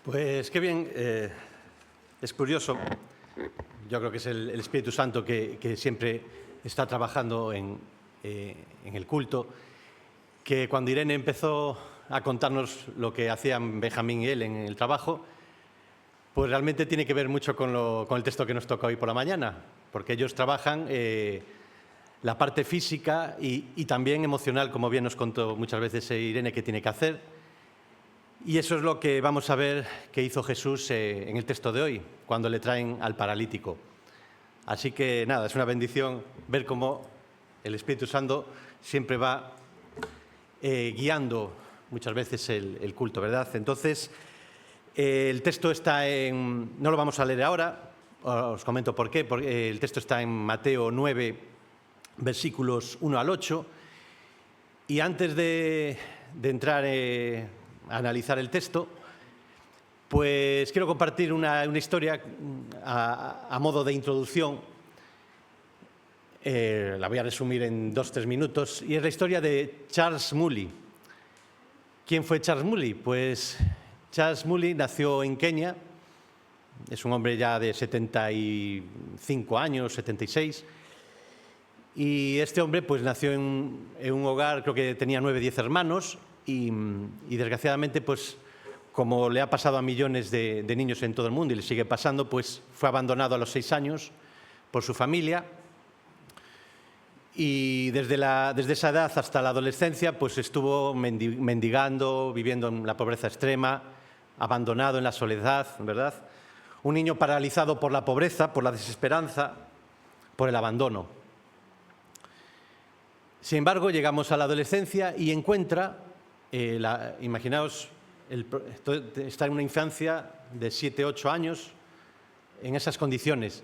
Pues qué bien, es curioso, yo creo que es el Espíritu Santo que siempre está trabajando en el culto, que cuando Irene empezó a contarnos lo que hacían Benjamín y él en el trabajo, pues realmente tiene que ver mucho con el texto que nos toca hoy por la mañana, porque ellos trabajan la parte física y también emocional, como bien nos contó muchas veces Irene, que tiene que hacer. Y eso es lo que vamos a ver que hizo Jesús en el texto de hoy, cuando le traen al paralítico. Así que nada, es una bendición ver cómo el Espíritu Santo siempre va guiando muchas veces el culto, ¿verdad? Entonces, el texto está en... No lo vamos a leer ahora, os comento por qué, porque el texto está en Mateo 9, versículos 1 al 8. Y antes de entrar a analizar el texto, pues quiero compartir una historia a modo de introducción. La voy a resumir en 2-3 minutos, y es la historia de Charles Moody. ¿Quién fue Charles Moody? Pues Charles Moody nació en Kenia, es un hombre ya de 75 años, 76, y este hombre pues nació en un hogar, creo que tenía 9-10 hermanos, y desgraciadamente, pues como le ha pasado a millones de niños en todo el mundo y le sigue pasando, pues fue abandonado a los 6 años por su familia. Y desde esa edad hasta la adolescencia, pues estuvo mendigando, viviendo en la pobreza extrema, abandonado en la soledad, ¿verdad? Un niño paralizado por la pobreza, por la desesperanza, por el abandono. Sin embargo, llegamos a la adolescencia y encuentra, imaginaos, está en una infancia de 7-8 años, en esas condiciones.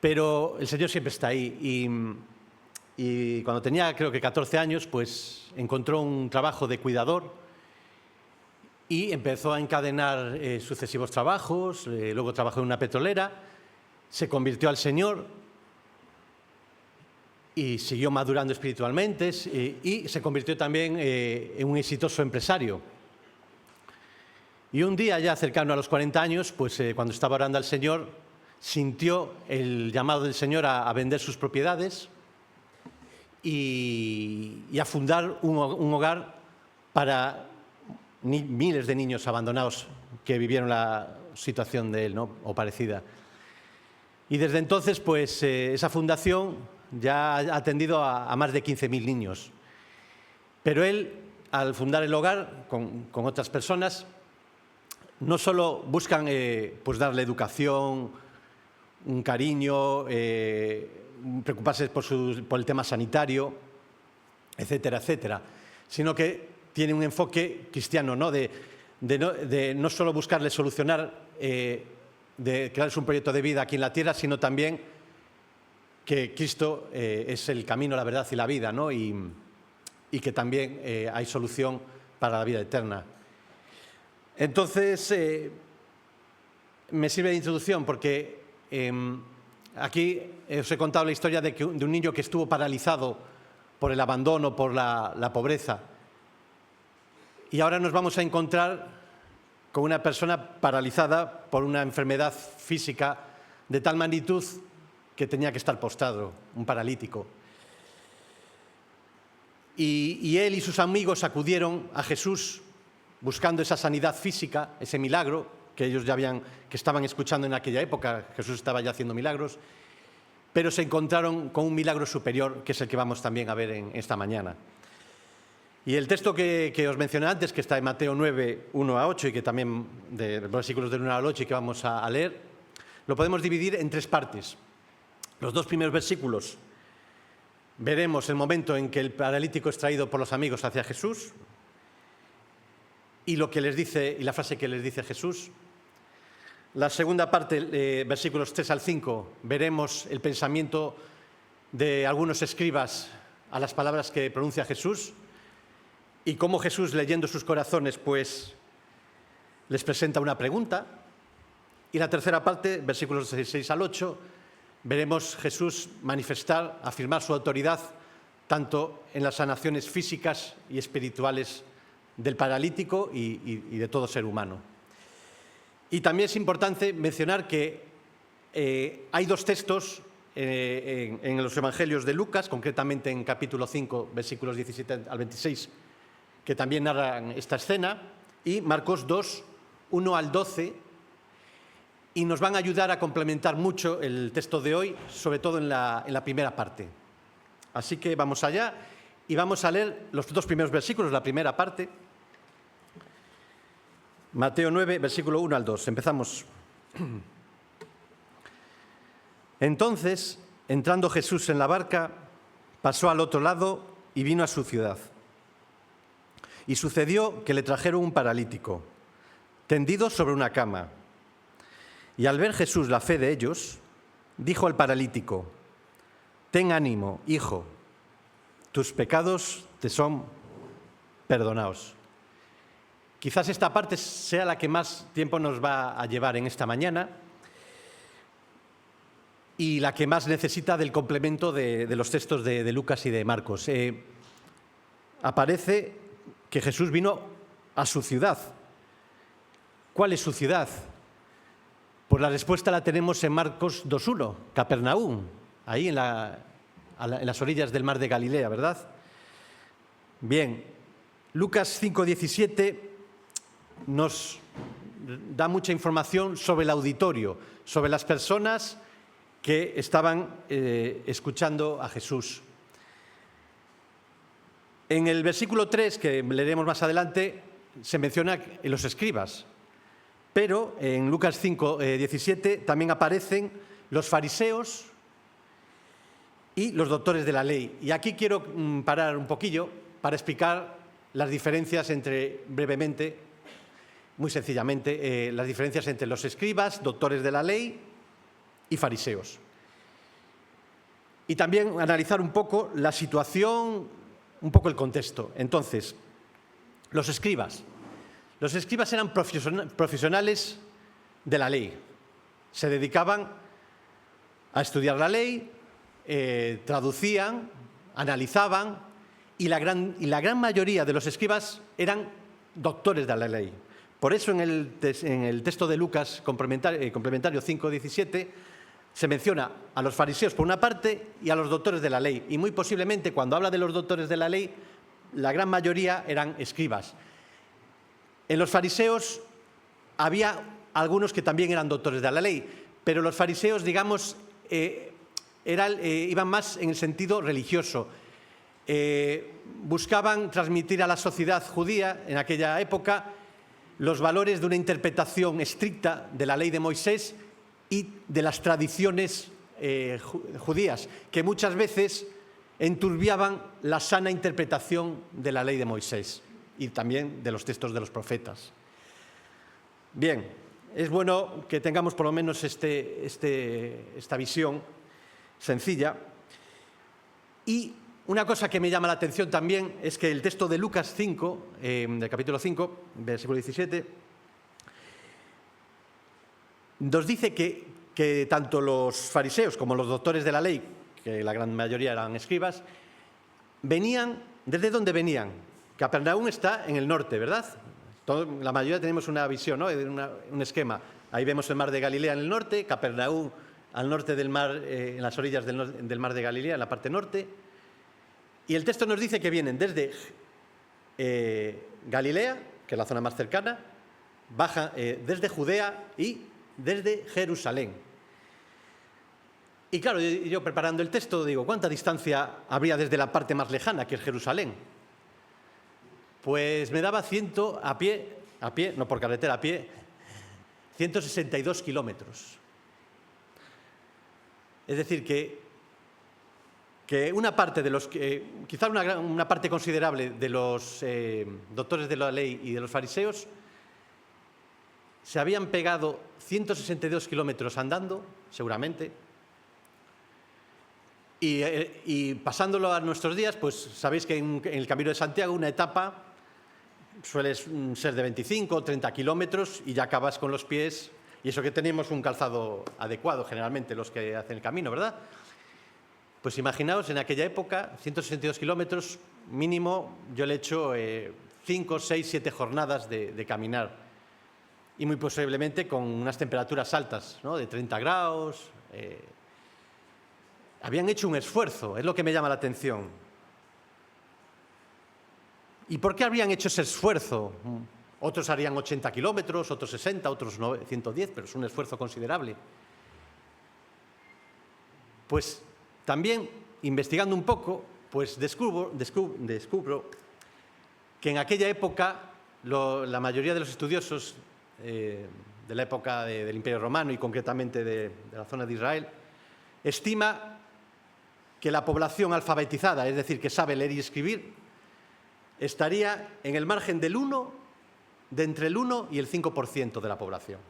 Pero el Señor siempre está ahí. Y cuando tenía, creo que 14 años, pues encontró un trabajo de cuidador y empezó a encadenar sucesivos trabajos. Luego trabajó en una petrolera, se convirtió al Señor y siguió madurando espiritualmente y se convirtió también en un exitoso empresario. Y un día, ya cercano a los 40 años, pues cuando estaba orando al Señor, sintió el llamado del Señor a vender sus propiedades y a fundar un hogar para miles de niños abandonados que vivieron la situación de él, ¿no? O parecida. Y desde entonces, pues esa fundación ya ha atendido a más de 15.000 niños. Pero él, al fundar el hogar con otras personas, no solo buscan pues darle educación, un cariño, preocuparse por el tema sanitario, etcétera, etcétera, sino que tiene un enfoque cristiano, ¿no? De no solo buscarle solucionar, de crearles un proyecto de vida aquí en la tierra, sino también que Cristo es el camino, la verdad y la vida, ¿no? Y que también hay solución para la vida eterna. Entonces, me sirve de introducción porque aquí os he contado la historia de un niño que estuvo paralizado por el abandono, por la pobreza. Y ahora nos vamos a encontrar con una persona paralizada por una enfermedad física de tal magnitud que tenía que estar postrado, un paralítico. Y él y sus amigos acudieron a Jesús buscando esa sanidad física, ese milagro que ellos que estaban escuchando en aquella época. Jesús estaba ya haciendo milagros, pero se encontraron con un milagro superior, que es el que vamos también a ver en esta mañana. Y el texto que os mencioné antes, que está en Mateo 9, 1 a 8, y que también de versículos del 1 al 8 y que vamos a leer, lo podemos dividir en 3 partes. Los 2 primeros versículos veremos el momento en que el paralítico es traído por los amigos hacia Jesús y lo que les dice, y la frase que les dice Jesús. La segunda parte, versículos 3 al 5, veremos el pensamiento de algunos escribas a las palabras que pronuncia Jesús y cómo Jesús, leyendo sus corazones, pues les presenta una pregunta. Y la tercera parte, versículos 6 al 8, veremos Jesús manifestar, afirmar su autoridad tanto en las sanaciones físicas y espirituales del paralítico y de todo ser humano. Y también es importante mencionar que hay dos textos en los Evangelios de Lucas, concretamente en capítulo 5, versículos 17 al 26, que también narran esta escena, y Marcos 2, 1 al 12, y nos van a ayudar a complementar mucho el texto de hoy, sobre todo en la primera parte. Así que vamos allá y vamos a leer los dos primeros versículos, la primera parte. Mateo 9, versículo 1 al 2. Empezamos. Entonces, entrando Jesús en la barca, pasó al otro lado y vino a su ciudad. Y sucedió que le trajeron un paralítico, tendido sobre una cama. Y al ver Jesús la fe de ellos, dijo al paralítico: «Ten ánimo, hijo, tus pecados te son perdonados». Quizás esta parte sea la que más tiempo nos va a llevar en esta mañana y la que más necesita del complemento de los textos de Lucas y de Marcos. Aparece que Jesús vino a su ciudad. ¿Cuál es su ciudad? Pues la respuesta la tenemos en Marcos 2.1, Capernaum, ahí en las orillas del mar de Galilea, ¿verdad? Bien, Lucas 5.17 nos da mucha información sobre el auditorio, sobre las personas que estaban escuchando a Jesús. En el versículo 3, que leeremos más adelante, se menciona los escribas, pero en Lucas 5.17 también aparecen los fariseos y los doctores de la ley. Y aquí quiero parar un poquillo para explicar las diferencias brevemente, muy sencillamente, las diferencias entre los escribas, doctores de la ley y fariseos. Y también analizar un poco la situación, un poco el contexto. Entonces, los escribas. Los escribas eran profesionales de la ley. Se dedicaban a estudiar la ley, traducían, analizaban, y la gran mayoría de los escribas eran doctores de la ley. Por eso en el texto de Lucas complementario 5.17 se menciona a los fariseos por una parte y a los doctores de la ley. Y muy posiblemente cuando habla de los doctores de la ley, la gran mayoría eran escribas. En los fariseos había algunos que también eran doctores de la ley, pero los fariseos, digamos, iban más en el sentido religioso. Buscaban transmitir a la sociedad judía en aquella época los valores de una interpretación estricta de la ley de Moisés y de las tradiciones judías, que muchas veces enturbiaban la sana interpretación de la ley de Moisés y también de los textos de los profetas. Bien, es bueno que tengamos por lo menos esta visión sencilla. Y una cosa que me llama la atención también es que el texto de Lucas 5, del capítulo 5, versículo 17, nos dice que tanto los fariseos como los doctores de la ley, que la gran mayoría eran escribas, venían. ¿Desde dónde venían? Capernaum está en el norte, ¿verdad? La mayoría tenemos una visión, ¿no? Un esquema. Ahí vemos el mar de Galilea en el norte, Capernaum al norte del mar, en las orillas del mar de Galilea, en la parte norte. Y el texto nos dice que vienen desde Galilea, que es la zona más cercana, bajan desde Judea y desde Jerusalén. Y claro, yo preparando el texto digo, ¿cuánta distancia habría desde la parte más lejana, que es Jerusalén? Pues me daba a pie, no por carretera, a pie, 162 kilómetros. Es decir, que una parte de los quizás una parte considerable de los doctores de la ley y de los fariseos se habían pegado 162 kilómetros andando, seguramente, y pasándolo a nuestros días, pues sabéis que en el Camino de Santiago una etapa suele ser de 25 o 30 kilómetros y ya acabas con los pies, y eso que tenemos un calzado adecuado generalmente los que hacen el camino, ¿verdad? Pues imaginaos, en aquella época, 162 kilómetros mínimo, yo le he hecho 5, 6, 7 jornadas de caminar. y muy posiblemente con unas temperaturas altas, ¿no? De 30 grados. Habían hecho un esfuerzo, es lo que me llama la atención. ¿Y por qué habrían hecho ese esfuerzo? Otros harían 80 kilómetros, otros 60, otros 110, pero es un esfuerzo considerable. Pues también, investigando un poco, pues descubro que en aquella época la mayoría de los estudiosos de la época del Imperio Romano y concretamente de la zona de Israel, estima que la población alfabetizada, es decir, que sabe leer y escribir, estaría en el margen de entre el 1 y el 5% de la población.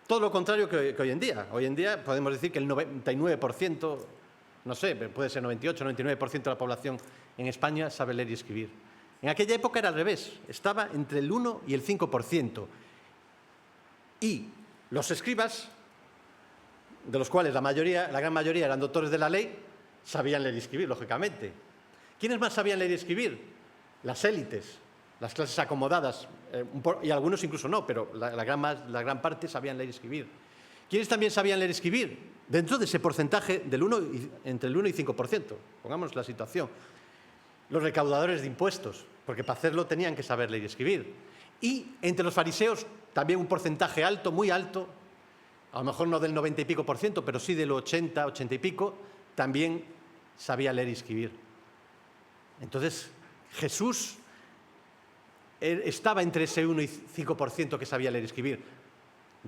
Todo lo contrario que hoy en día. Hoy en día podemos decir que el 99%, no sé, puede ser 98, 99% de la población en España sabe leer y escribir. En aquella época era al revés, estaba entre el 1 y el 5%. Y los escribas, de los cuales la gran mayoría eran doctores de la ley, sabían leer y escribir, lógicamente. ¿Quiénes más sabían leer y escribir? Las élites, las clases acomodadas, y algunos incluso no, pero la gran parte sabían leer y escribir. ¿Quiénes también sabían leer y escribir? Dentro de ese porcentaje entre el 1 y 5%, pongamos la situación. Los recaudadores de impuestos, porque para hacerlo tenían que saber leer y escribir. Y entre los fariseos también un porcentaje alto, muy alto, a lo mejor no del 90 y pico por ciento, pero sí del 80, 80 y pico, también sabía leer y escribir. Entonces, Jesús estaba entre ese 1 y 5% que sabía leer y escribir.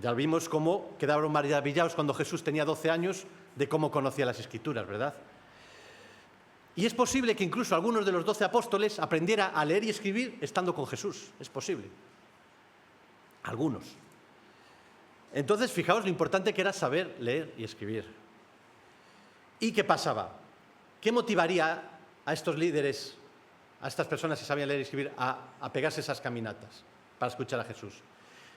Ya vimos cómo quedaron maravillados cuando Jesús tenía 12 años de cómo conocía las Escrituras, ¿verdad? Y es posible que incluso algunos de los 12 apóstoles aprendiera a leer y escribir estando con Jesús. Es posible. Algunos. Entonces, fijaos lo importante que era saber leer y escribir. ¿Y qué pasaba? ¿Qué motivaría a estos líderes, a estas personas que sabían leer y escribir, a pegarse esas caminatas para escuchar a Jesús?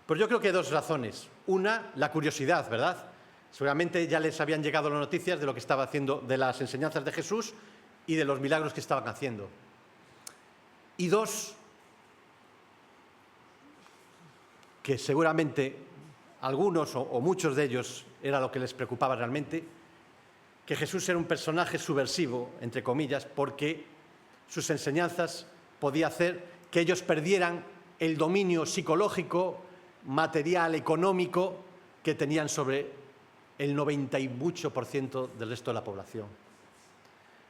Pues yo creo que hay dos razones. Una, la curiosidad, ¿verdad? Seguramente ya les habían llegado las noticias de lo que estaba haciendo, de las enseñanzas de Jesús y de los milagros que estaban haciendo. Y dos, que seguramente algunos o muchos de ellos era lo que les preocupaba realmente, que Jesús era un personaje subversivo, entre comillas, porque sus enseñanzas podía hacer que ellos perdieran el dominio psicológico, material, económico que tenían sobre el 90 y mucho por ciento del resto de la población.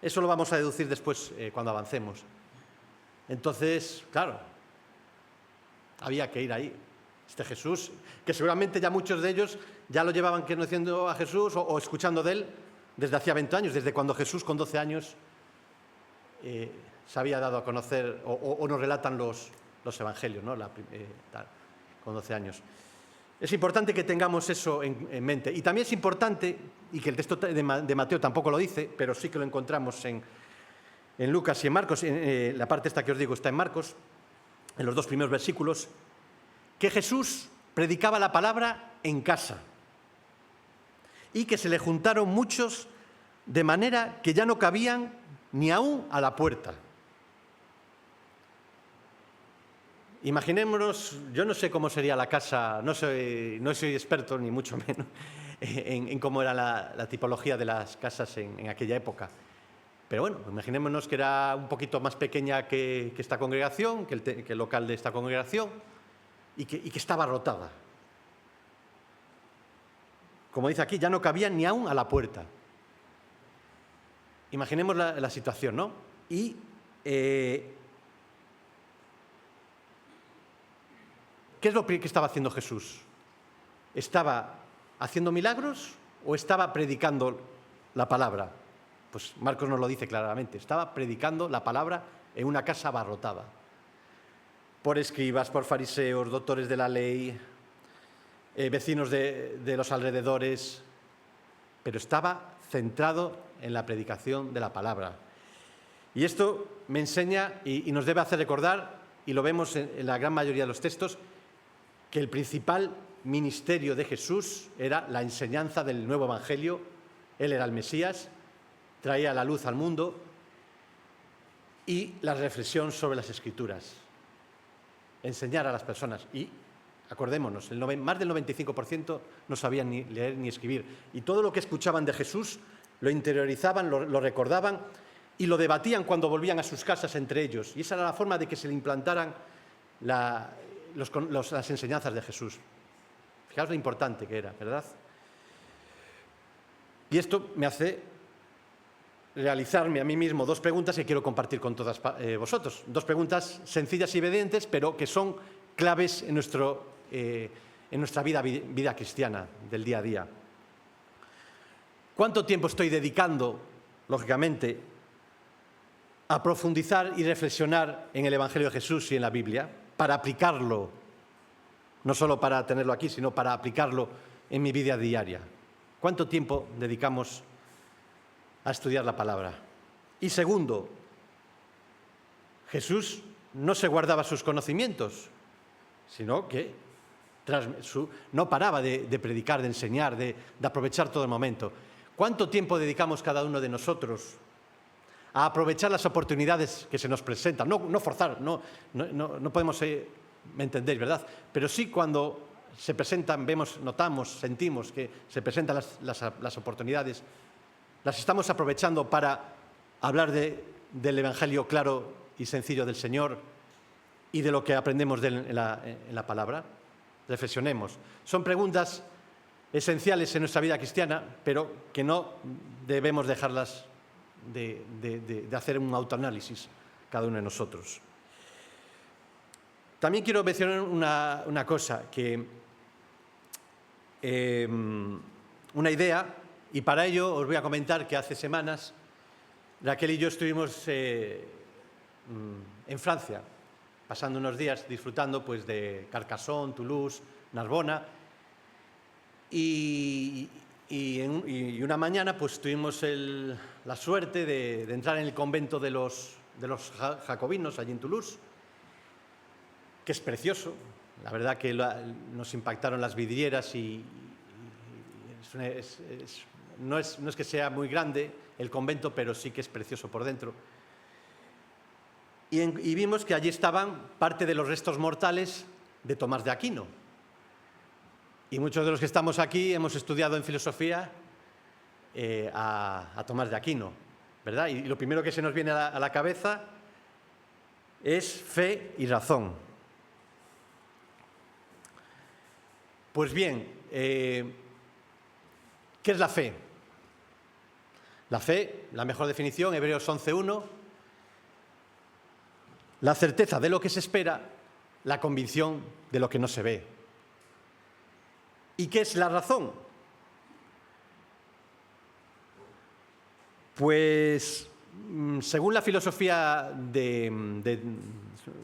Eso lo vamos a deducir después cuando avancemos. Entonces, claro, había que ir ahí. Este Jesús, que seguramente ya muchos de ellos ya lo llevaban conociendo a Jesús o escuchando de él desde hacía 20 años, desde cuando Jesús con 12 años se había dado a conocer, o nos relatan los evangelios, ¿no? Con 12 años. Es importante que tengamos eso en mente. Y también es importante, y que el texto de Mateo tampoco lo dice, pero sí que lo encontramos en Lucas y en Marcos, la parte esta que os digo está en Marcos, en los 2 primeros versículos, que Jesús predicaba la palabra en casa y que se le juntaron muchos de manera que ya no cabían ni aún a la puerta. Imaginémonos, yo no sé cómo sería la casa, no soy experto ni mucho menos en cómo era la tipología de las casas en aquella época. Pero bueno, imaginémonos que era un poquito más pequeña que esta congregación, que el local de esta congregación, y que estaba rotada. Como dice aquí, ya no cabían ni aún a la puerta. Imaginemos la situación, ¿no? Y ¿qué es lo que estaba haciendo Jesús? ¿Estaba haciendo milagros o estaba predicando la palabra? Pues Marcos nos lo dice claramente. Estaba predicando la palabra en una casa abarrotada por escribas, por fariseos, doctores de la ley, vecinos de los alrededores, pero estaba centrado en la predicación de la palabra. Y esto me enseña y nos debe hacer recordar, y lo vemos en la gran mayoría de los textos, que el principal ministerio de Jesús era la enseñanza del nuevo evangelio. Él era el Mesías, traía la luz al mundo, y la reflexión sobre las Escrituras. Enseñar a las personas. Y Acordémonos, más del 95% no sabían ni leer ni escribir. Y todo lo que escuchaban de Jesús lo interiorizaban, lo recordaban y lo debatían cuando volvían a sus casas entre ellos. Y esa era la forma de que se le implantaran las enseñanzas de Jesús. Fijaos lo importante que era, ¿verdad? Y esto me hace realizarme a mí mismo dos preguntas que quiero compartir con todas vosotros. Dos preguntas sencillas y evidentes, pero que son claves en nuestra vida cristiana del día a día. ¿Cuánto tiempo estoy dedicando, lógicamente, a profundizar y reflexionar en el Evangelio de Jesús y en la Biblia para aplicarlo, no solo para tenerlo aquí, sino para aplicarlo en mi vida diaria? ¿Cuánto tiempo dedicamos a estudiar la palabra? Y segundo, Jesús no se guardaba sus conocimientos, sino que no paraba de predicar, de enseñar, de aprovechar todo el momento. ¿Cuánto tiempo dedicamos cada uno de nosotros a aprovechar las oportunidades que se nos presentan? No forzar, no podemos, ¿me entendéis, verdad? Pero sí cuando se presentan, vemos, notamos, sentimos que se presentan las oportunidades, las estamos aprovechando para hablar del Evangelio claro y sencillo del Señor y de lo que aprendemos de él en la palabra. Reflexionemos. Son preguntas esenciales en nuestra vida cristiana, pero que no debemos dejarlas de hacer un autoanálisis cada uno de nosotros. También quiero mencionar una cosa, una idea, y para ello os voy a comentar que hace semanas Raquel y yo estuvimos en Francia, pasando unos días disfrutando pues, de Carcassonne, Toulouse, Narbona, y una mañana pues, tuvimos la suerte de entrar en el convento de los jacobinos allí en Toulouse, que es precioso. La verdad que nos impactaron las vidrieras y no es que sea muy grande el convento, pero sí que es precioso por dentro. Y vimos que allí estaban parte de los restos mortales de Tomás de Aquino. Y muchos de los que estamos aquí hemos estudiado en filosofía a Tomás de Aquino, ¿verdad? Y lo primero que se nos viene a la cabeza es fe y razón. Pues bien, ¿qué es la fe? La fe, la mejor definición, Hebreos 11:1, la certeza de lo que se espera, la convicción de lo que no se ve. ¿Y qué es la razón? Pues, según la filosofía de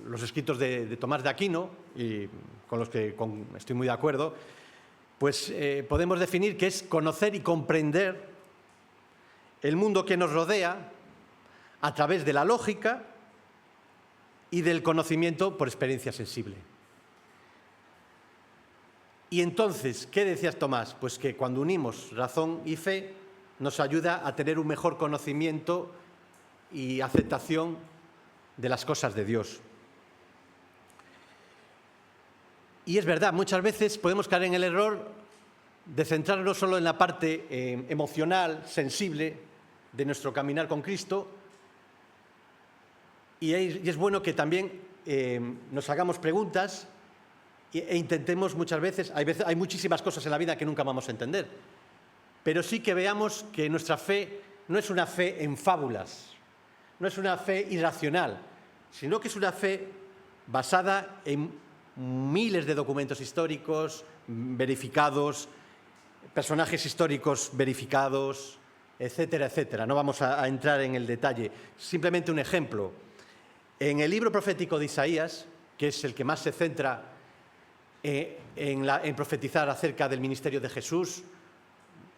los escritos de Tomás de Aquino, y con los que estoy muy de acuerdo, pues podemos definir que es conocer y comprender el mundo que nos rodea a través de la lógica y del conocimiento por experiencia sensible. Y entonces, ¿qué decías, Tomás? Pues que cuando unimos razón y fe nos ayuda a tener un mejor conocimiento y aceptación de las cosas de Dios. Y es verdad, muchas veces podemos caer en el error de centrarnos solo en la parte emocional, sensible de nuestro caminar con Cristo, y es bueno que también nos hagamos preguntas e intentemos muchas veces, hay muchísimas cosas en la vida que nunca vamos a entender, pero sí que veamos que nuestra fe no es una fe en fábulas, no es una fe irracional, sino que es una fe basada en miles de documentos históricos verificados, personajes históricos verificados, etcétera, etcétera. No vamos a entrar en el detalle. Simplemente un ejemplo. En el libro profético de Isaías, que es el que más se centra en profetizar acerca del ministerio de Jesús,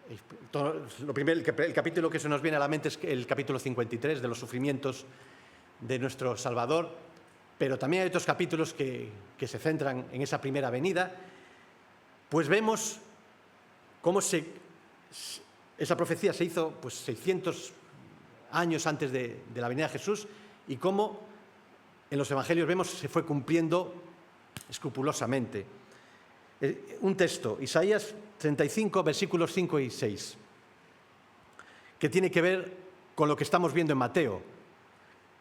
el capítulo que se nos viene a la mente es el capítulo 53 de los sufrimientos de nuestro Salvador, pero también hay otros capítulos que se centran en esa primera venida. Pues vemos cómo esa profecía se hizo pues, 600 años antes de la venida de Jesús, y cómo en los evangelios vemos se fue cumpliendo escrupulosamente. Un texto, Isaías 35, versículos 5 y 6, que tiene que ver con lo que estamos viendo en Mateo.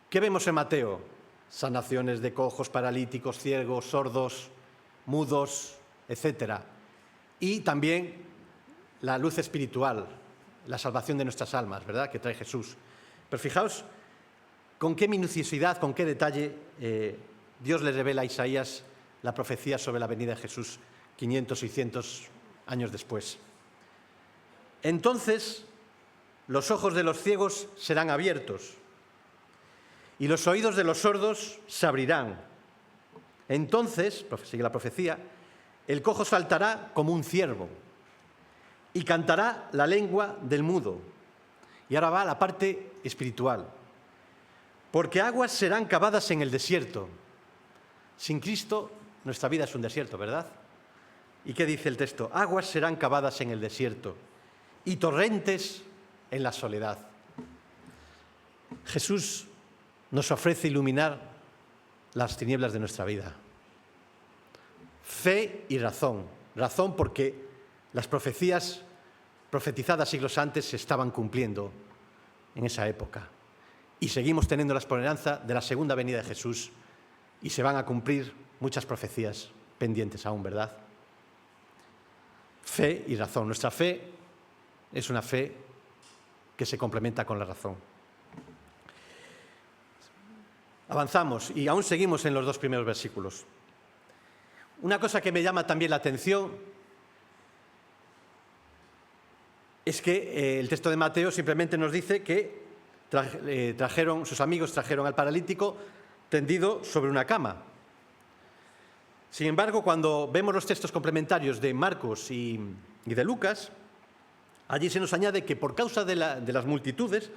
¿Qué vemos en Mateo? Sanaciones de cojos, paralíticos, ciegos, sordos, mudos, etc. Y también la luz espiritual, la salvación de nuestras almas, ¿verdad?, que trae Jesús. Pero fijaos con qué minuciosidad, con qué detalle Dios le revela a Isaías la profecía sobre la venida de Jesús 500, 600 años después. Entonces, los ojos de los ciegos serán abiertos y los oídos de los sordos se abrirán. Entonces, sigue la profecía, el cojo saltará como un ciervo y cantará la lengua del mudo. Y ahora va a la parte espiritual. Porque aguas serán cavadas en el desierto. Sin Cristo, nuestra vida es un desierto, ¿verdad? ¿Y qué dice el texto? Aguas serán cavadas en el desierto y torrentes en la soledad. Jesús nos ofrece iluminar las tinieblas de nuestra vida. Fe y razón. Razón porque las profecías profetizadas siglos antes se estaban cumpliendo en esa época. Y seguimos teniendo la esperanza de la segunda venida de Jesús y se van a cumplir muchas profecías pendientes aún, ¿verdad? Fe y razón. Nuestra fe es una fe que se complementa con la razón. Avanzamos y aún seguimos en los dos primeros versículos. Una cosa que me llama también la atención es que el texto de Mateo simplemente nos dice que sus amigos trajeron al paralítico tendido sobre una cama. Sin embargo, cuando vemos los textos complementarios de Marcos y de Lucas, allí se nos añade que por causa de las multitudes,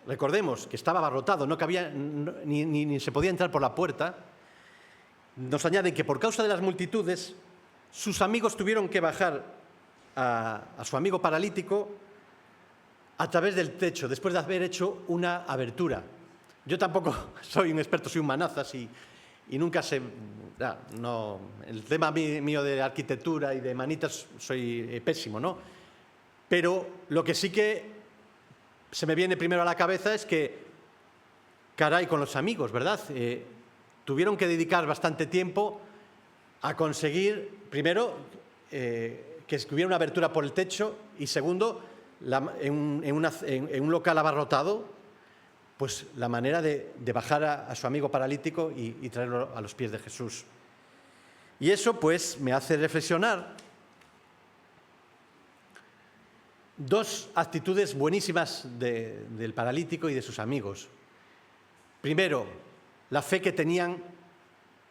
recordemos que estaba abarrotado, no cabía, ni se podía entrar por la puerta, nos añaden que por causa de las multitudes, sus amigos tuvieron que bajar a su amigo paralítico a través del techo, después de haber hecho una abertura. Yo tampoco soy un experto, soy un manazas y nunca sé, no, el tema mío de arquitectura y de manitas soy pésimo, ¿no? Pero lo que sí que se me viene primero a la cabeza es que, caray, con los amigos, ¿verdad? Tuvieron que dedicar bastante tiempo a conseguir, primero, que hubiera una abertura por el techo y segundo, en un local abarrotado, pues la manera de bajar a su amigo paralítico y traerlo a los pies de Jesús. Y eso pues me hace reflexionar dos actitudes buenísimas del paralítico y de sus amigos. Primero, la fe que tenían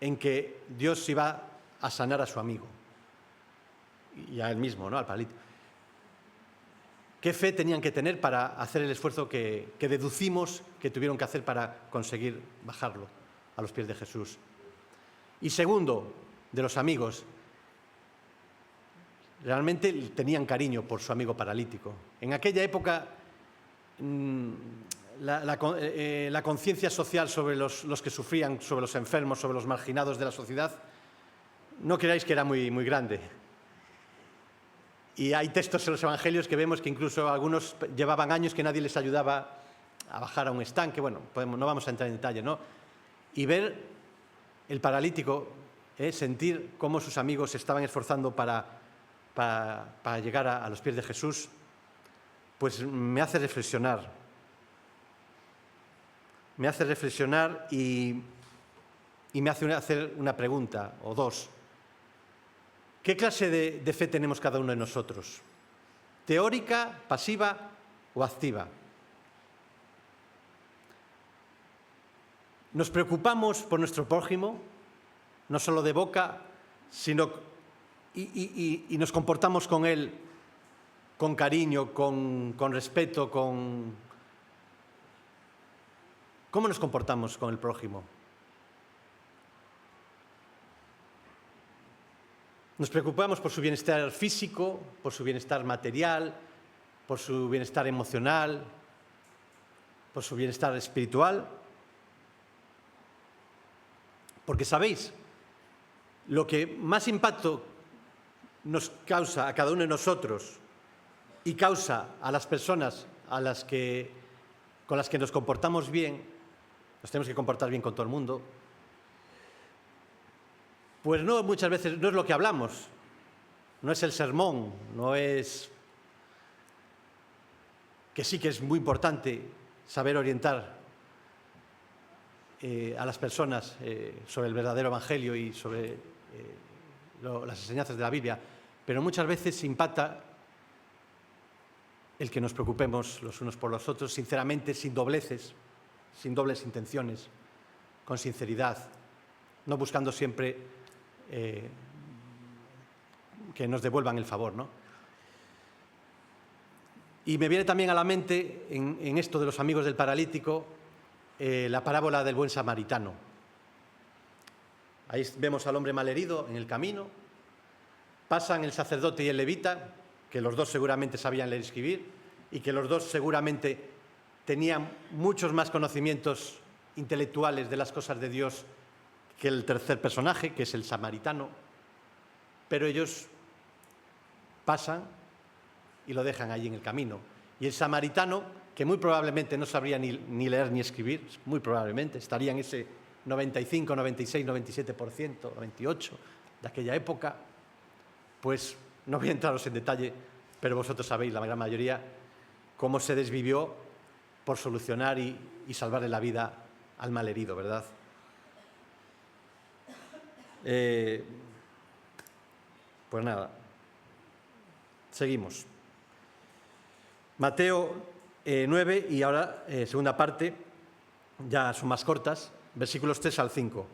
en que Dios iba a sanar a su amigo y a él mismo, ¿no?, al paralítico. ¿Qué fe tenían que tener para hacer el esfuerzo que deducimos que tuvieron que hacer para conseguir bajarlo a los pies de Jesús? Y segundo, de los amigos, realmente tenían cariño por su amigo paralítico. En aquella época, la conciencia social sobre los que sufrían, sobre los enfermos, sobre los marginados de la sociedad, no creáis que era muy, muy grande. Y hay textos en los evangelios que vemos que incluso algunos llevaban años que nadie les ayudaba a bajar a un estanque. Bueno, no vamos a entrar en detalle, ¿no? Y ver el paralítico, sentir cómo sus amigos se estaban esforzando para llegar a los pies de Jesús, pues me hace reflexionar. Me hace reflexionar y me hace hacer una pregunta o dos. ¿Qué clase de fe tenemos cada uno de nosotros? ¿Teórica, pasiva o activa? ¿Nos preocupamos por nuestro prójimo, no solo de boca, sino y nos comportamos con él con cariño, con respeto, ¿Cómo nos comportamos con el prójimo? Nos preocupamos por su bienestar físico, por su bienestar material, por su bienestar emocional, por su bienestar espiritual. Porque, ¿sabéis? Lo que más impacto nos causa a cada uno de nosotros y causa a las personas con las que nos comportamos bien, nos tenemos que comportar bien con todo el mundo, pues no, muchas veces no es lo que hablamos, no es el sermón, no es que sí que es muy importante saber orientar a las personas sobre el verdadero evangelio y sobre las enseñanzas de la Biblia, pero muchas veces impacta el que nos preocupemos los unos por los otros, sinceramente, sin dobleces, sin dobles intenciones, con sinceridad, no buscando siempre que nos devuelvan el favor, ¿no? Y me viene también a la mente, en esto de los amigos del paralítico, la parábola del buen samaritano. Ahí vemos al hombre malherido en el camino, pasan el sacerdote y el levita, que los dos seguramente sabían leer y escribir, y que los dos seguramente tenían muchos más conocimientos intelectuales de las cosas de Dios que el tercer personaje, que es el samaritano, pero ellos pasan y lo dejan allí en el camino. Y el samaritano, que muy probablemente no sabría ni leer ni escribir, muy probablemente, estaría en ese 95, 96, 97%, 98% de aquella época, pues no voy a entraros en detalle, pero vosotros sabéis, la gran mayoría, cómo se desvivió por solucionar y salvarle la vida al malherido, ¿verdad? Pues nada, seguimos. Mateo 9 y ahora segunda parte, ya son más cortas, versículos 3 al 5.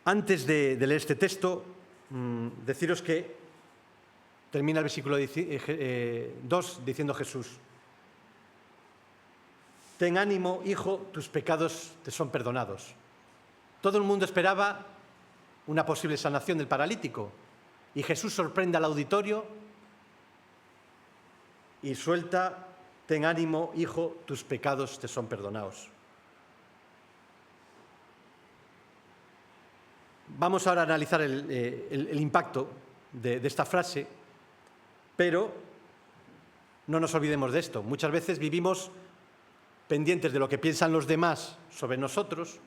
Antes de leer este texto, deciros que termina el versículo 2 diciendo Jesús: ten ánimo, hijo, tus pecados te son perdonados. Todo el mundo esperaba una posible sanación del paralítico y Jesús sorprende al auditorio y suelta: ten ánimo, hijo, tus pecados te son perdonados. Vamos ahora a analizar el impacto de esta frase, pero no nos olvidemos de esto. Muchas veces vivimos pendientes de lo que piensan los demás sobre nosotros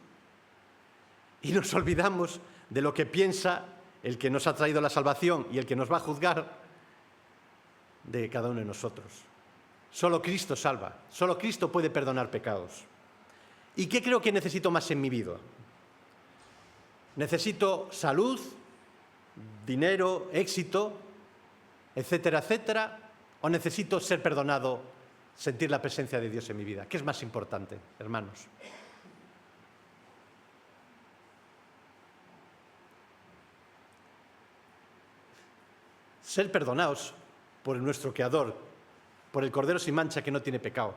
y nos olvidamos de lo que piensa el que nos ha traído la salvación y el que nos va a juzgar de cada uno de nosotros. Solo Cristo salva, solo Cristo puede perdonar pecados. ¿Y qué creo que necesito más en mi vida? ¿Necesito salud, dinero, éxito, etcétera, etcétera? ¿O necesito ser perdonado, sentir la presencia de Dios en mi vida? ¿Qué es más importante, hermanos? Ser perdonados por nuestro Creador, por el Cordero sin mancha que no tiene pecado.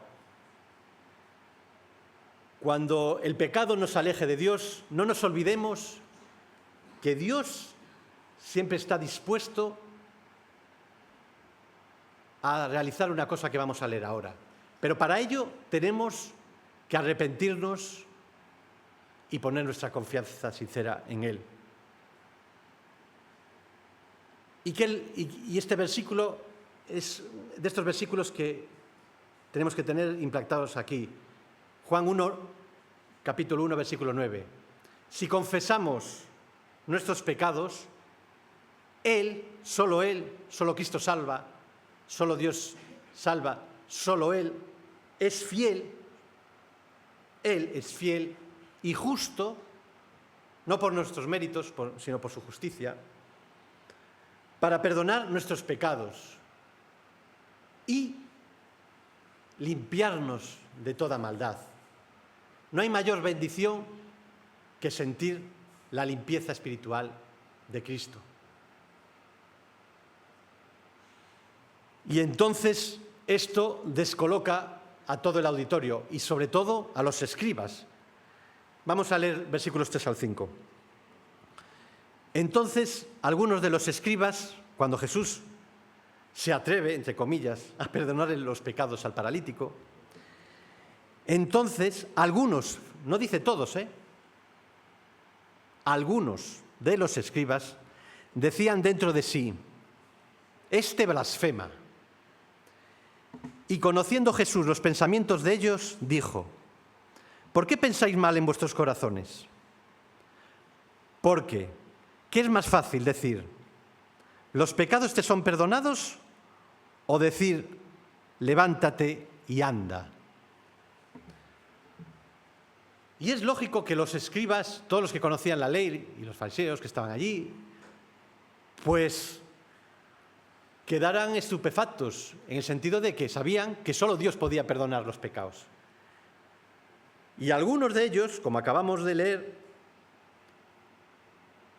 Cuando el pecado nos aleje de Dios, no nos olvidemos que Dios siempre está dispuesto a realizar una cosa que vamos a leer ahora. Pero para ello tenemos que arrepentirnos y poner nuestra confianza sincera en Él. Y este versículo es de estos versículos que tenemos que tener implantados aquí. Juan 1, capítulo 1, versículo 9. Si confesamos nuestros pecados, Él, solo Cristo salva, solo Dios salva, solo Él es fiel y justo, no por nuestros méritos, sino por su justicia, para perdonar nuestros pecados y limpiarnos de toda maldad. No hay mayor bendición que sentir la limpieza espiritual de Cristo. Y entonces esto descoloca a todo el auditorio y sobre todo a los escribas. Vamos a leer versículos 3 al 5. Entonces, algunos de los escribas, cuando Jesús se atreve, entre comillas, a perdonarle los pecados al paralítico, entonces algunos, no dice todos, algunos de los escribas decían dentro de sí: «Este blasfema». Y conociendo Jesús los pensamientos de ellos, dijo: «¿Por qué pensáis mal en vuestros corazones? Porque, ¿qué es más fácil decir? ¿Los pecados te son perdonados? O decir, levántate y anda». Y es lógico que los escribas, todos los que conocían la ley y los fariseos que estaban allí, pues quedaran estupefactos, en el sentido de que sabían que solo Dios podía perdonar los pecados. Y algunos de ellos, como acabamos de leer,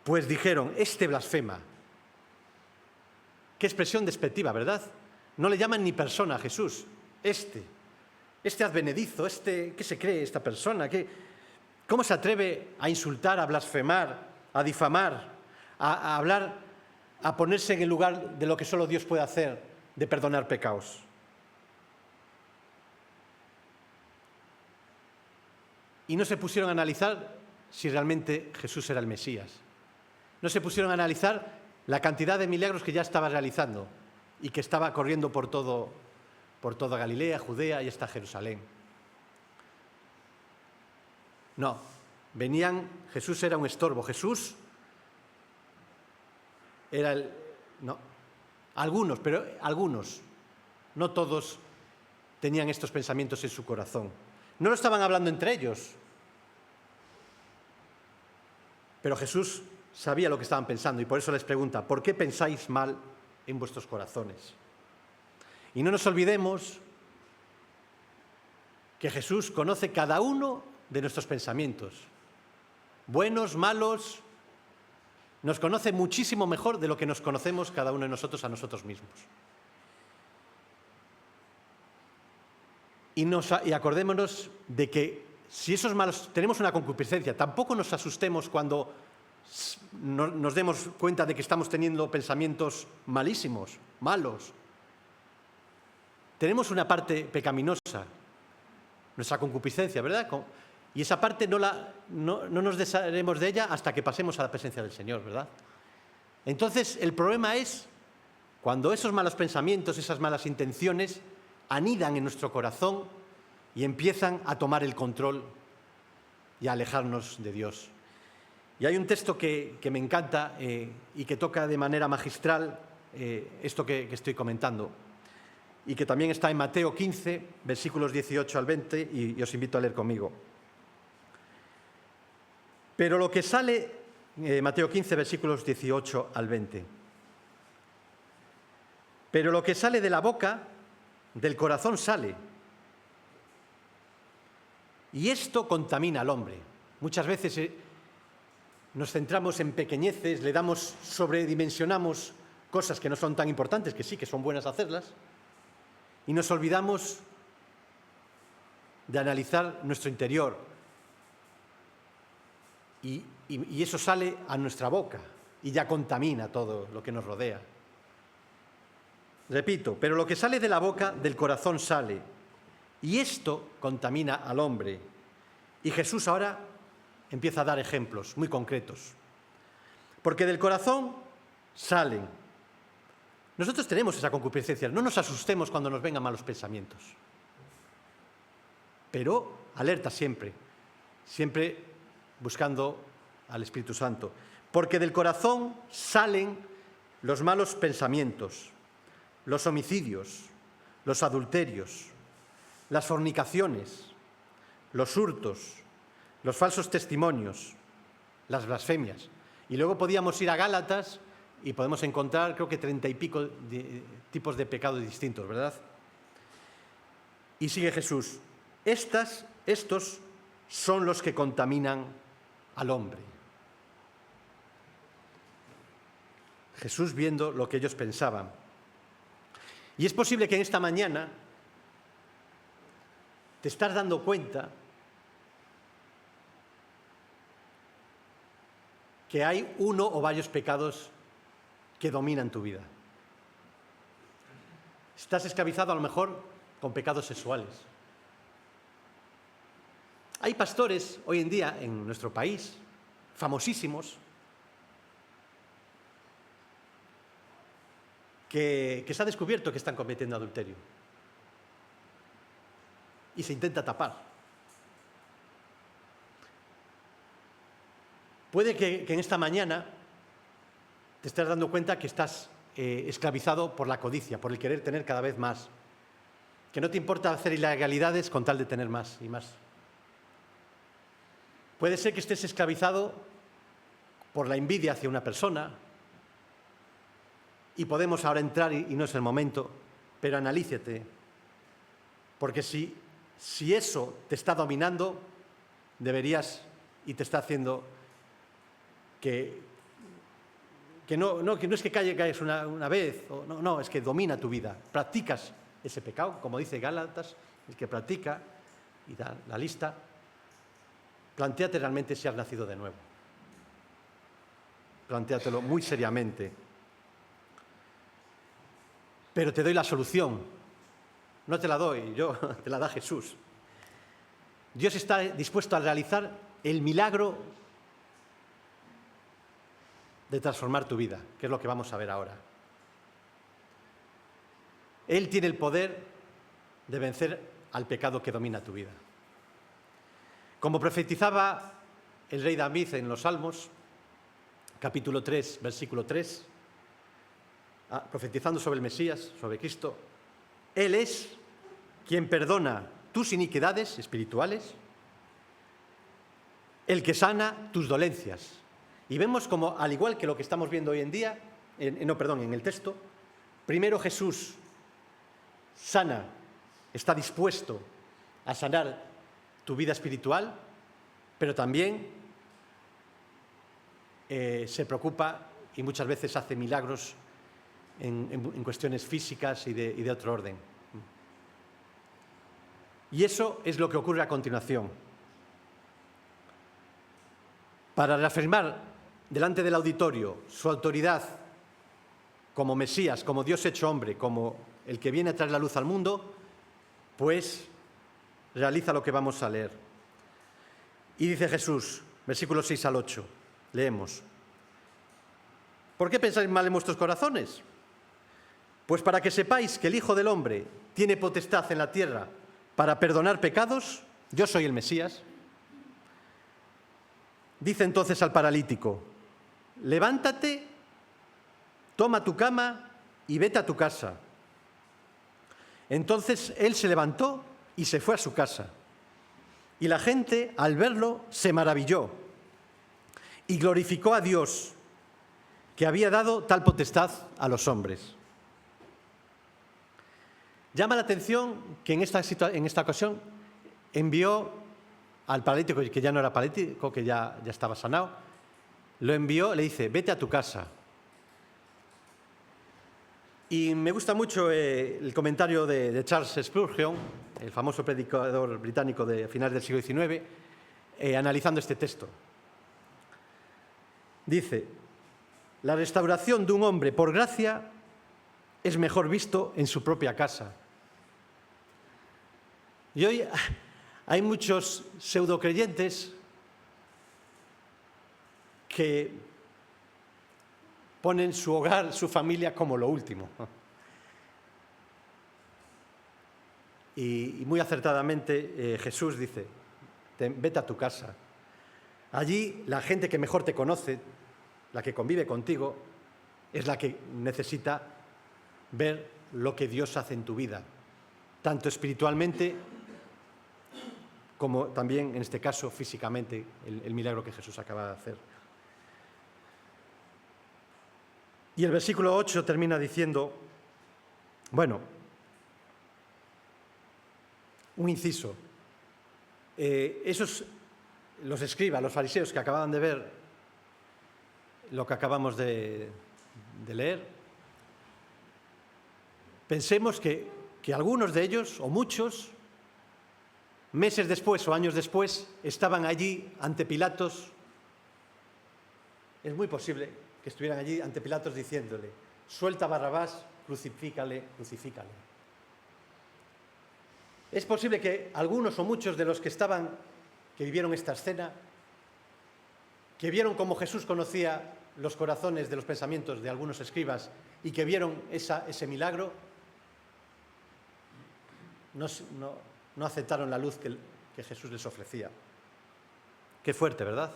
pues dijeron: «Este blasfema». Qué expresión despectiva, ¿verdad? No le llaman ni persona a Jesús. Este advenedizo, ¿qué se cree esta persona? ¿Cómo se atreve a insultar, a blasfemar, a difamar, a hablar, a ponerse en el lugar de lo que solo Dios puede hacer, de perdonar pecados? Y no se pusieron a analizar si realmente Jesús era el Mesías. No se pusieron a analizar la cantidad de milagros que ya estaba realizando y que estaba corriendo por toda Galilea, Judea y hasta Jerusalén. No, Jesús era un estorbo. Jesús era algunos, no todos tenían estos pensamientos en su corazón. No lo estaban hablando entre ellos, pero Jesús sabía lo que estaban pensando y por eso les pregunta: ¿por qué pensáis mal en vuestros corazones? Y no nos olvidemos que Jesús conoce cada uno de nuestros pensamientos, buenos, malos. Nos conoce muchísimo mejor de lo que nos conocemos cada uno de nosotros a nosotros mismos. Y acordémonos de que si esos malos, tenemos una concupiscencia, tampoco nos asustemos cuando nos demos cuenta de que estamos teniendo pensamientos malísimos, malos. Tenemos una parte pecaminosa, nuestra concupiscencia, ¿verdad? Y esa parte no nos desharemos de ella hasta que pasemos a la presencia del Señor, ¿verdad? Entonces, el problema es cuando esos malos pensamientos, esas malas intenciones anidan en nuestro corazón y empiezan a tomar el control y a alejarnos de Dios. Y hay un texto que me encanta y que toca de manera magistral esto que estoy comentando, y que también está en Mateo 15, versículos 18 al 20, y os invito a leer conmigo. Pero lo que sale, Mateo 15, versículos 18 al 20. Pero lo que sale de la boca, del corazón sale. Y esto contamina al hombre. Muchas veces nos centramos en pequeñeces, sobredimensionamos cosas que no son tan importantes, que sí, que son buenas hacerlas, y nos olvidamos de analizar nuestro interior. Y eso sale a nuestra boca y ya contamina todo lo que nos rodea. Repito, pero lo que sale de la boca, del corazón sale, y esto contamina al hombre. Y Jesús ahora empieza a dar ejemplos muy concretos. Porque del corazón salen. Nosotros tenemos esa concupiscencia, no nos asustemos cuando nos vengan malos pensamientos. Pero alerta siempre, siempre buscando al Espíritu Santo. Porque del corazón salen los malos pensamientos, los homicidios, los adulterios, las fornicaciones, los hurtos, los falsos testimonios, las blasfemias. Y luego podíamos ir a Gálatas y podemos encontrar, creo que 30 y pico tipos de pecados distintos, ¿verdad? Y sigue Jesús: estos son los que contaminan al hombre. Jesús viendo lo que ellos pensaban. Y es posible que en esta mañana te estás dando cuenta que hay uno o varios pecados que dominan tu vida. Estás esclavizado a lo mejor con pecados sexuales. Hay pastores hoy en día en nuestro país, famosísimos que se ha descubierto que están cometiendo adulterio y se intenta tapar. Puede que en esta mañana te estés dando cuenta que estás esclavizado por la codicia, por el querer tener cada vez más, que no te importa hacer ilegalidades con tal de tener más y más. Puede ser que estés esclavizado por la envidia hacia una persona, y podemos ahora entrar, y no es el momento, pero analízate, porque si eso te está dominando, deberías, y te está haciendo que no es que caigas una vez, no, es que domina tu vida, practicas ese pecado, como dice Gálatas, el que practica, y da la lista, plantéate realmente si has nacido de nuevo. Plantéatelo muy seriamente. Pero te doy la solución. No te la doy yo, te la da Jesús. Dios está dispuesto a realizar el milagro de transformar tu vida, que es lo que vamos a ver ahora. Él tiene el poder de vencer al pecado que domina tu vida. Como profetizaba el rey David en los Salmos, capítulo 3, versículo 3, profetizando sobre el Mesías, sobre Cristo, Él es quien perdona tus iniquidades espirituales, el que sana tus dolencias. Y vemos como, al igual que lo que estamos viendo hoy en día, en el texto, primero Jesús sana, está dispuesto a sanar tu vida espiritual, pero también se preocupa y muchas veces hace milagros en cuestiones físicas y de otro orden. Y eso es lo que ocurre a continuación. Para reafirmar delante del auditorio su autoridad como Mesías, como Dios hecho hombre, como el que viene a traer la luz al mundo, pues realiza lo que vamos a leer. Y dice Jesús, versículos 6 al 8, leemos: ¿por qué pensáis mal en vuestros corazones? Pues para que sepáis que el Hijo del Hombre tiene potestad en la tierra para perdonar pecados, yo soy el Mesías. Dice entonces al paralítico: levántate, toma tu cama y vete a tu casa. Entonces él se levantó y se fue a su casa. Y la gente, al verlo, se maravilló y glorificó a Dios, que había dado tal potestad a los hombres. Llama la atención que en esta ocasión envió al paralítico, que ya no era paralítico, que ya estaba sanado, lo envió, le dice: vete a tu casa. Y me gusta mucho el comentario de Charles Spurgeon, el famoso predicador británico de finales del siglo XIX, analizando este texto. Dice: la restauración de un hombre por gracia es mejor visto en su propia casa. Y hoy hay muchos pseudocreyentes que ponen su hogar, su familia como lo último. Y muy acertadamente Jesús dice: vete a tu casa. Allí la gente que mejor te conoce, la que convive contigo, es la que necesita ver lo que Dios hace en tu vida, tanto espiritualmente como también, en este caso, físicamente, el milagro que Jesús acaba de hacer. Y el versículo 8 termina diciendo, bueno, un inciso. Los escribas, los fariseos que acababan de ver lo que acabamos de leer, pensemos que algunos de ellos, o muchos, meses después o años después, estaban allí ante Pilatos. Es muy posible que estuvieran allí ante Pilatos diciéndole: suelta a Barrabás, crucifícale, crucifícale. Es posible que algunos o muchos de los que vivieron esta escena, que vieron cómo Jesús conocía los corazones de los pensamientos de algunos escribas y que vieron ese milagro, no aceptaron la luz que Jesús les ofrecía. Qué fuerte, ¿verdad?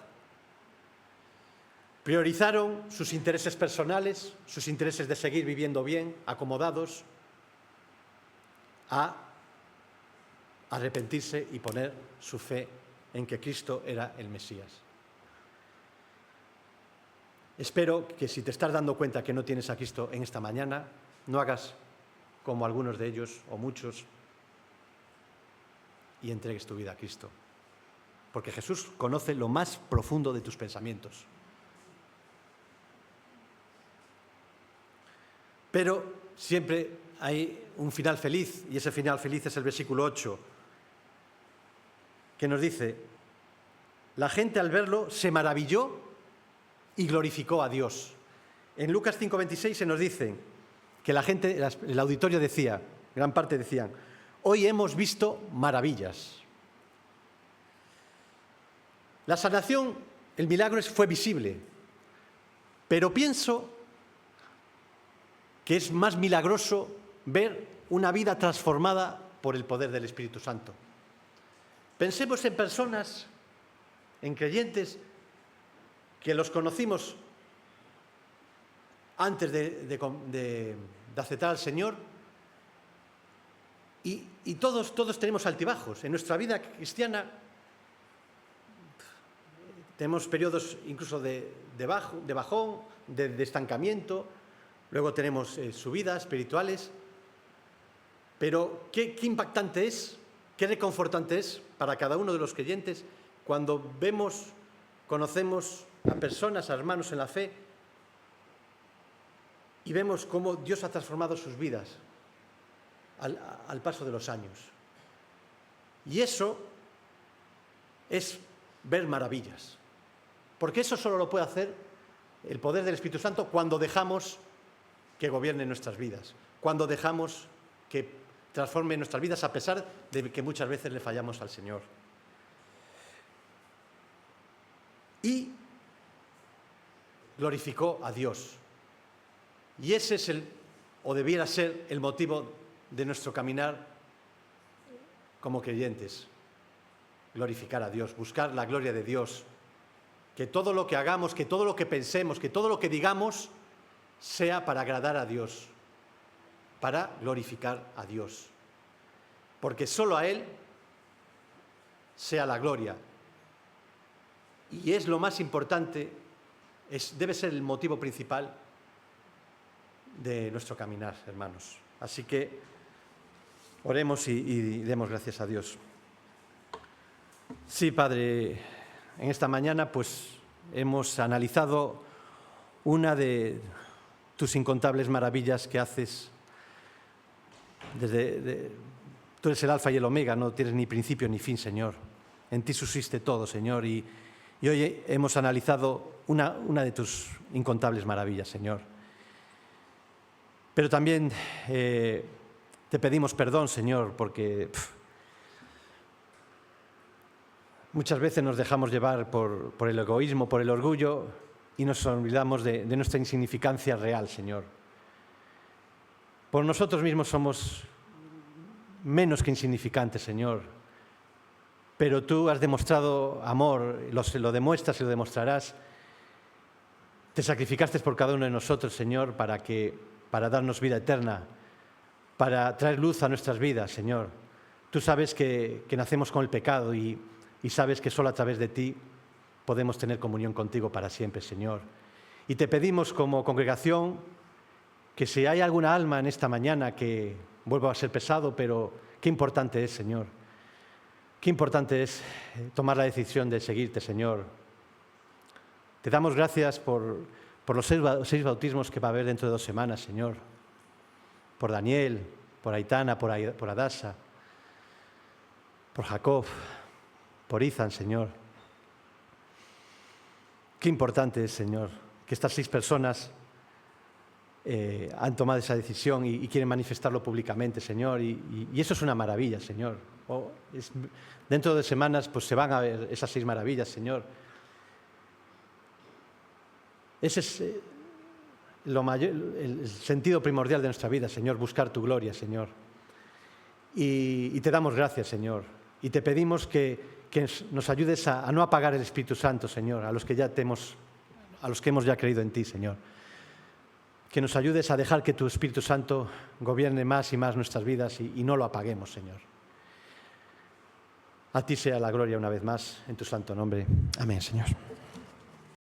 Priorizaron sus intereses personales, sus intereses de seguir viviendo bien, acomodados, a arrepentirse y poner su fe en que Cristo era el Mesías. Espero que si te estás dando cuenta que no tienes a Cristo en esta mañana, no hagas como algunos de ellos o muchos y entregues tu vida a Cristo. Porque Jesús conoce lo más profundo de tus pensamientos. Pero siempre hay un final feliz, y ese final feliz es el versículo 8, que nos dice: la gente al verlo se maravilló y glorificó a Dios. En Lucas 5:26 se nos dice que la gente, el auditorio decía, gran parte decían: hoy hemos visto maravillas. La sanación, el milagro fue visible, pero pienso que es más milagroso ver una vida transformada por el poder del Espíritu Santo. Pensemos en personas, en creyentes, que los conocimos antes de aceptar al Señor y todos tenemos altibajos. En nuestra vida cristiana tenemos periodos incluso de bajón, de estancamiento, luego tenemos subidas espirituales, pero qué impactante es, qué reconfortante es para cada uno de los creyentes cuando conocemos a personas, a hermanos en la fe, y vemos cómo Dios ha transformado sus vidas al paso de los años. Y eso es ver maravillas, porque eso solo lo puede hacer el poder del Espíritu Santo cuando dejamos que gobierne nuestras vidas, cuando dejamos que transforme nuestras vidas a pesar de que muchas veces le fallamos al Señor. Y glorificó a Dios. Y ese es o debiera ser el motivo de nuestro caminar como creyentes. Glorificar a Dios, buscar la gloria de Dios. Que todo lo que hagamos, que todo lo que pensemos, que todo lo que digamos sea para agradar a Dios, para glorificar a Dios. Porque solo a Él sea la gloria. Y es lo más importante, debe ser el motivo principal de nuestro caminar, hermanos. Así que oremos y demos gracias a Dios. Sí, Padre, en esta mañana pues hemos analizado una de tus incontables maravillas que haces. Tú eres el alfa y el omega, no tienes ni principio ni fin, Señor. En ti subsiste todo, Señor, y hoy hemos analizado una de tus incontables maravillas, Señor. Pero también te pedimos perdón, Señor, porque muchas veces nos dejamos llevar por el egoísmo, por el orgullo, y nos olvidamos de nuestra insignificancia real, Señor. Por nosotros mismos somos menos que insignificantes, Señor. Pero tú has demostrado amor, lo demuestras y lo demostrarás. Te sacrificaste por cada uno de nosotros, Señor, para darnos vida eterna, para traer luz a nuestras vidas, Señor. Tú sabes que nacemos con el pecado y sabes que solo a través de ti podemos tener comunión contigo para siempre, Señor. Y te pedimos como congregación que si hay alguna alma en esta mañana que vuelva a ser pesado, pero qué importante es, Señor. Qué importante es tomar la decisión de seguirte, Señor. Te damos gracias por los 6 bautismos que va a haber dentro de 2 semanas, Señor. Por Daniel, por Aitana, por Adasa, por Jacob, por Izan, Señor. Qué importante es, Señor, que estas 6 personas han tomado esa decisión y quieren manifestarlo públicamente, Señor. Y eso es una maravilla, Señor. Dentro de 2 semanas pues se van a ver esas 6 maravillas, Señor. Ese es el sentido primordial de nuestra vida, Señor, buscar tu gloria, Señor. Y te damos gracias, Señor. Y te pedimos que nos ayudes a no apagar el Espíritu Santo, Señor, a los que hemos ya creído en ti, Señor. Que nos ayudes a dejar que tu Espíritu Santo gobierne más y más nuestras vidas y no lo apaguemos, Señor. A ti sea la gloria una vez más, en tu santo nombre. Amén, Señor.